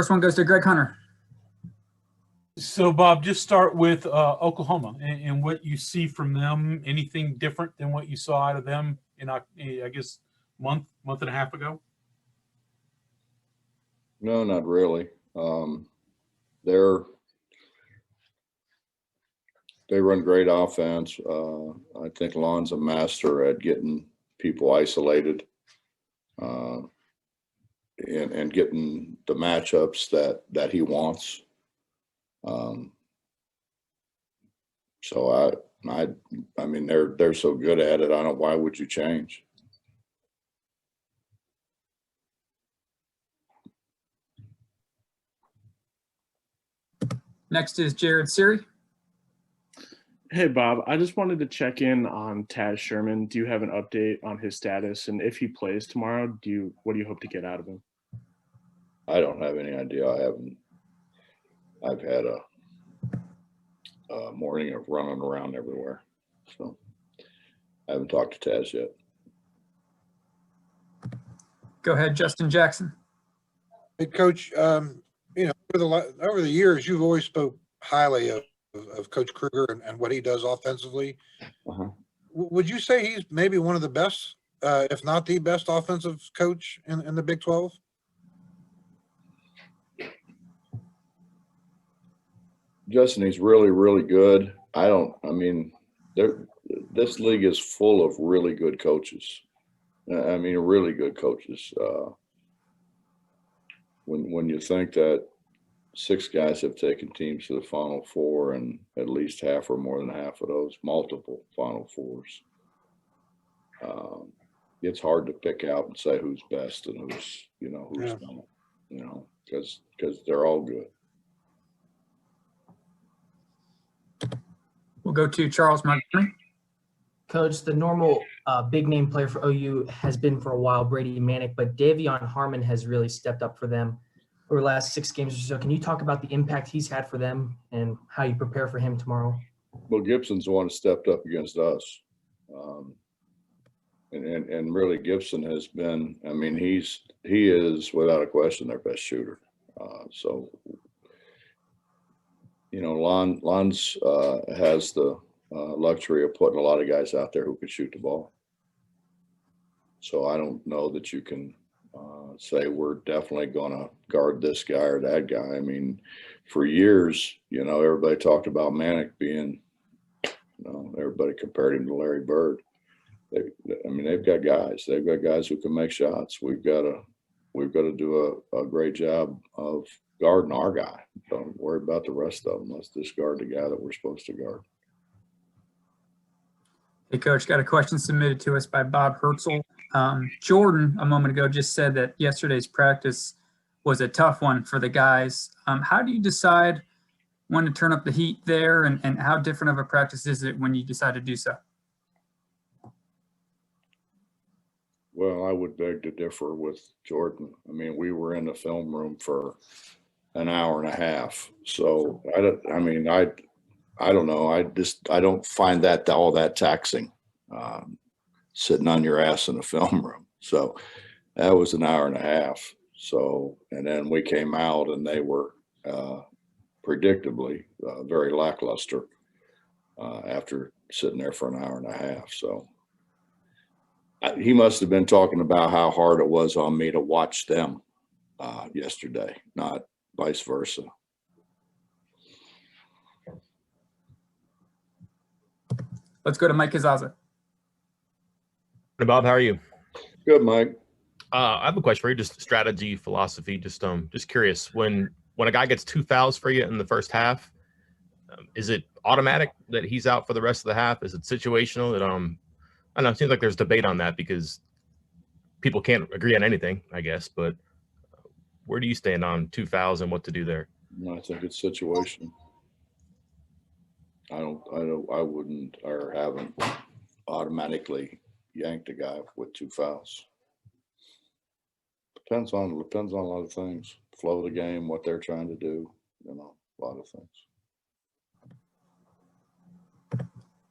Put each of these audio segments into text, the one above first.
First one goes to Greg Hunter. So, Bob, just start with Oklahoma and what you see from them. Anything different than what you saw out of them in, I guess, month and a half ago? No, not really. They run great offense. I think Lon's a master at getting people isolated and getting the matchups that he wants. So I mean, they're so good at it. Why would you change? Next is Jared Siri. Hey, Bob, I just wanted to check in on Taz Sherman. Do you have an update on his status? And if he plays tomorrow, what do you hope to get out of him? I don't have any idea. I've had a morning of running around everywhere. So I haven't talked to Taz yet. Go ahead, Justin Jackson. Hey, Coach, over the years, you've always spoke highly of Coach Kruger and what he does offensively. Uh-huh. Would you say he's maybe one of the best, if not the best offensive coach in the Big 12? Justin, he's really, really good. This league is full of really good coaches. Really good coaches. When you think that 6 guys have taken teams to the Final Four, and at least half or more than half of those multiple Final Fours, it's hard to pick out and say who's best and who's not, because they're all good. We'll go to Charles Montgomery. Coach, the normal big name player for OU has been for a while Brady Manick, but Davion Harmon has really stepped up for them over the last 6 games or so. Can you talk about the impact he's had for them and how you prepare for him tomorrow? Well, Gibson's the one who stepped up against us. And really Gibson has been, he is without a question their best shooter. Lon's has the luxury of putting a lot of guys out there who can shoot the ball. So I don't know that you can say we're definitely going to guard this guy or that guy. For years, everybody talked about Manick being, everybody compared him to Larry Bird. They've got guys. They've got guys who can make shots. We've got to do a great job of guarding our guy. Don't worry about the rest of them. Let's just guard the guy that we're supposed to guard. Hey, Coach, got a question submitted to us by Bob Herzl. Jordan, a moment ago, just said that yesterday's practice was a tough one for the guys. How do you decide when to turn up the heat there, and how different of a practice is it when you decide to do so? Well, I would beg to differ with Jordan. We were in the film room for an hour and a half. So I don't know. I don't find that all that taxing, sitting on your ass in a film room. So that was an hour and a half. So, and then we came out and they were predictably very lackluster after sitting there for an hour and a half. So he must have been talking about how hard it was on me to watch them yesterday, not vice versa. Let's go to Mike Kazaza. Hey, Bob, how are you? Good, Mike. I have a question for you, just strategy, philosophy. Just curious, when a guy gets 2 fouls for you in the first half, is it automatic that he's out for the rest of the half? Is it situational? That I don't know. It seems like there's debate on that because people can't agree on anything, I guess. But where do you stand on 2 fouls and what to do there? I think it's situational. I wouldn't or haven't automatically yanked a guy with 2 fouls. Depends on a lot of things. Flow of the game, what they're trying to do, a lot of things.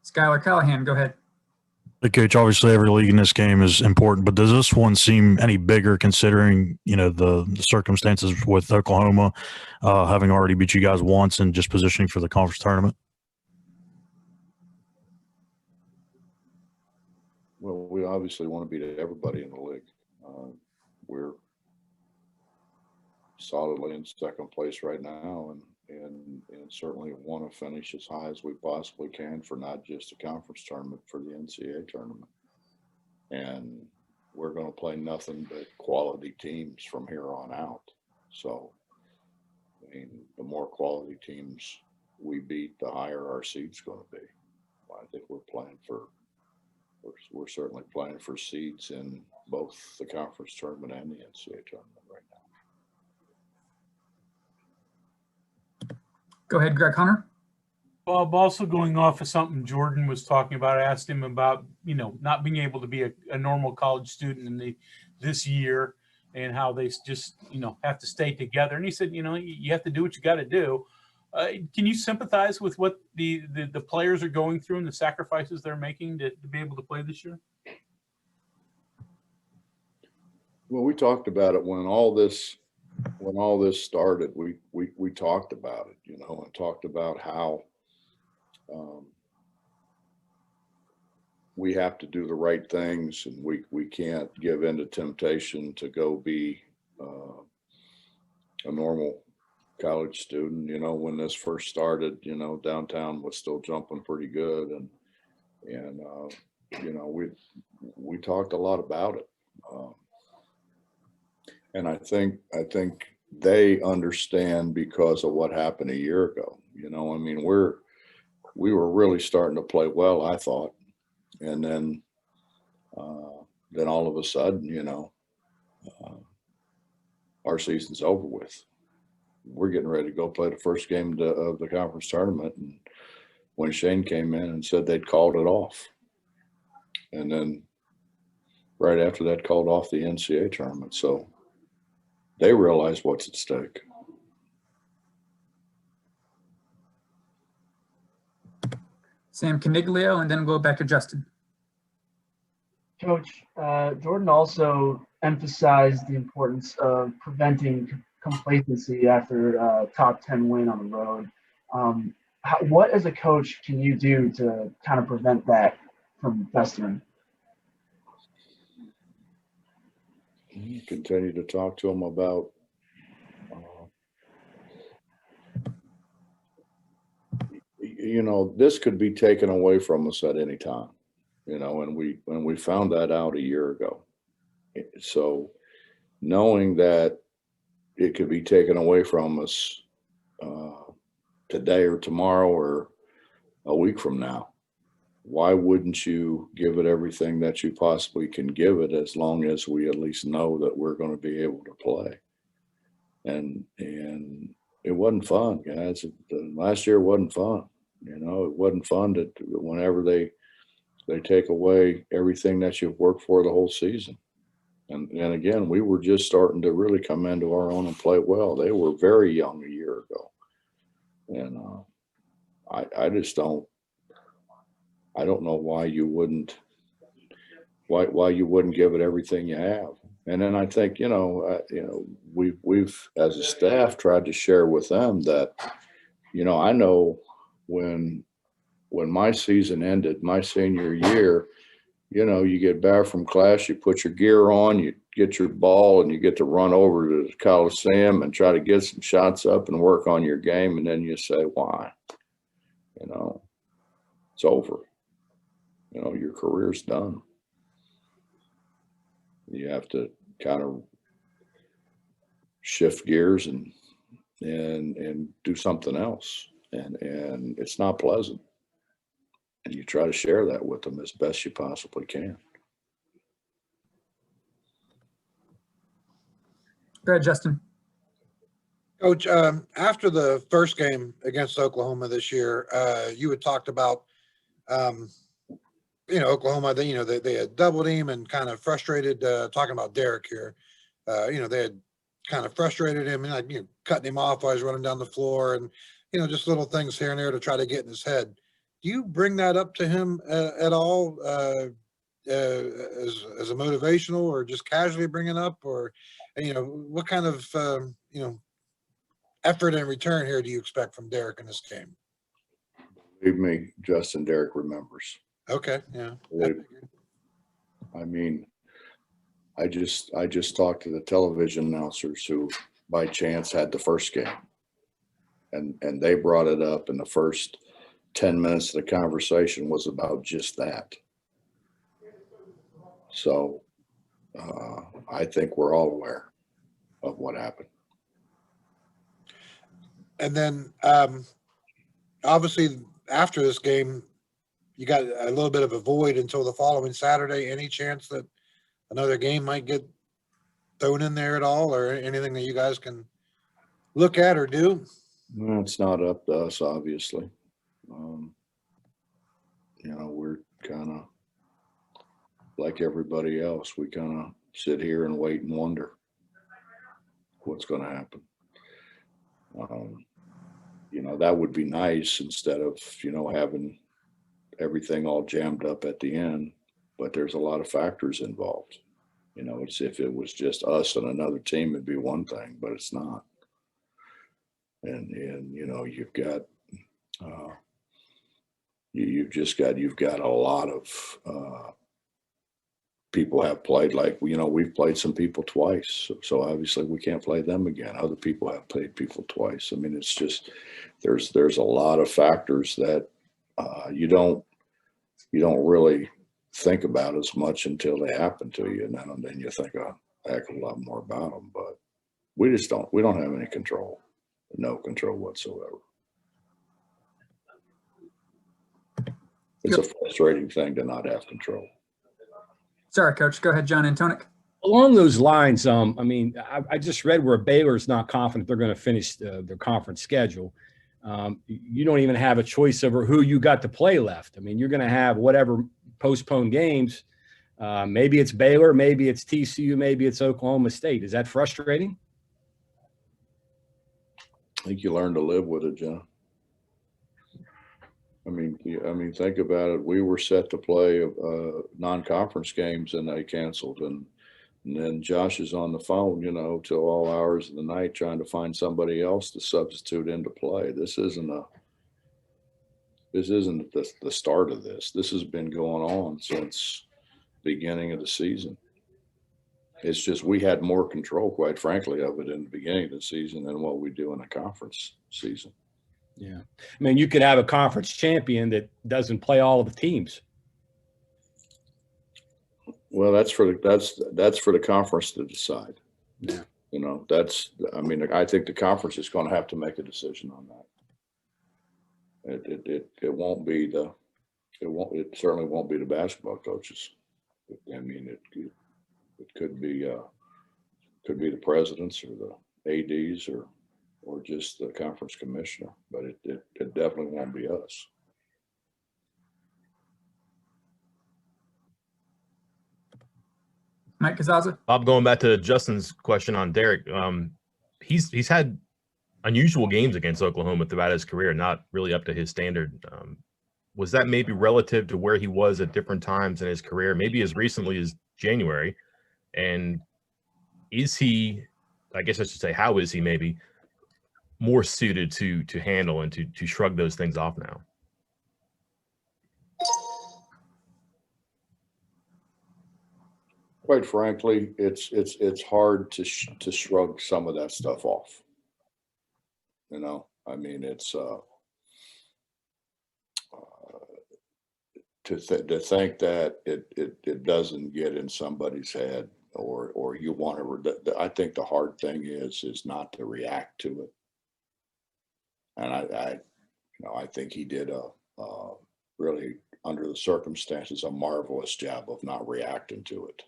Skylar Callahan, go ahead. Hey, Coach, obviously every league in this game is important, but does this one seem any bigger considering, the circumstances with Oklahoma having already beat you guys once and just positioning for the conference tournament? Well, we obviously want to beat everybody in the league. We're solidly in second place right now, and certainly want to finish as high as we possibly can for not just the conference tournament, for the NCAA tournament. And we're going to play nothing but quality teams from here on out. So, I mean, the more quality teams we beat, the higher our seed's going to be. I think we're certainly playing for seeds in both the conference tournament and the NCAA tournament right now. Go ahead, Greg Hunter. Bob, also going off of something Jordan was talking about, I asked him about, not being able to be a normal college student in this year, and how they just, have to stay together. And he said, you have to do what you got to do. Can you sympathize with what the players are going through and the sacrifices they're making to be able to play this year? Well, we talked about it when all this started. We talked about it, and talked about how we have to do the right things, and we can't give in to temptation to go be a normal college student. When this first started, downtown was still jumping pretty good, and we talked a lot about it, and I think they understand because of what happened a year ago. I mean, we were really starting to play well, I thought, and then all of a sudden, our season's over with. We're getting ready to go play the first game of the conference tournament, and when Shane came in and said they'd called it off, and then right after that called off the NCAA tournament, so they realize what's at stake. Sam Caniglio, and then we'll go back to Justin. Coach, Jordan also emphasized the importance of preventing complacency after a top 10 win on the road. What, as a coach, can you do to kind of prevent that from festering? Continue to talk to them about this could be taken away from us at any time, and we found that out a year ago. So knowing that it could be taken away from us today or tomorrow or a week from now, why wouldn't you give it everything that you possibly can give it, as long as we at least know that we're going to be able to play? And it wasn't fun, guys. Last year wasn't fun. It wasn't fun to whenever they take away everything that you've worked for the whole season. And again, we were just starting to really come into our own and play well. They were very young a year ago, and I just don't. I don't know why you wouldn't give it everything you have. And then I think we've as a staff tried to share with them that I know when my season ended, my senior year, you get back from class, you put your gear on, you get your ball, and you get to run over to the Coliseum and try to get some shots up and work on your game, and then you say, why? It's over. Your career's done. You have to kind of shift gears and do something else. And it's not pleasant. And you try to share that with them as best you possibly can. Go ahead, Justin. Coach, after the first game against Oklahoma this year, you had talked about, Oklahoma, they had doubled him and kind of frustrated, talking about Derek here. They had kind of frustrated him and cutting him off while he's running down the floor, and, just little things here and there to try to get in his head. Do you bring that up to him at all? as a motivational, or just casually bring it up, or what kind of effort and return here do you expect from Derek in this game? Believe me, Justin, Derek remembers. Okay, yeah. I mean, I just talked to the television announcers who by chance had the first game, and they brought it up, and the first 10 minutes of the conversation was about just that. So I think we're all aware of what happened. And then obviously after this game, you got a little bit of a void until the following Saturday. Any chance that another game might get thrown in there at all, or anything that you guys can look at or do? Well, it's not up to us, obviously. We're kind of like everybody else. We kind of sit here and wait and wonder what's going to happen. That would be nice instead of, having everything all jammed up at the end, but there's a lot of factors involved. It's, if it was just us and another team, it'd be one thing, but it's not. And you've got, you've got a lot of people have played, like, we've played some people twice. So obviously we can't play them again. Other people have played people twice. I mean, it's just, there's a lot of factors that you don't really think about as much until they happen to you. And then you think a heck of a lot more about them, but we don't have any control, no control whatsoever. It's a frustrating thing to not have control. Sorry, Coach. Go ahead, John Antonic. Along those lines, I just read where Baylor's not confident they're going to finish their conference schedule. You don't even have a choice over who you got to play left. I mean, you're going to have whatever postponed games. Maybe it's Baylor, maybe it's TCU, maybe it's Oklahoma State. Is that frustrating? I think you learn to live with it, John. I mean, think about it. We were set to play non-conference games, and they canceled. And then Josh is on the phone, till all hours of the night trying to find somebody else to substitute into play. This isn't the start of this. This has been going on since the beginning of the season. It's just we had more control, quite frankly, of it in the beginning of the season than what we do in a conference season. Yeah. I mean, you could have a conference champion that doesn't play all of the teams. Well, that's for the conference to decide. Yeah. I think the conference is going to have to make a decision on that. It certainly won't be the basketball coaches. I mean, it could be the presidents or the ADs or just the conference commissioner, but it definitely won't be us. Mike Kazaza. Bob, going back to Justin's question on Derek, he's had unusual games against Oklahoma throughout his career, not really up to his standard. Was that maybe relative to where he was at different times in his career, maybe as recently as January? And is he, I guess I should say, how is he maybe more suited to handle and to shrug those things off now? Quite frankly, it's hard to shrug some of that stuff off. I mean, it's to think that it doesn't get in somebody's head or you want to. I think the hard thing is not to react to it. And I think he did a really, under the circumstances, a marvelous job of not reacting to it.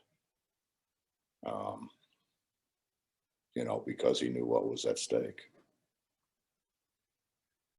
Because he knew what was at stake.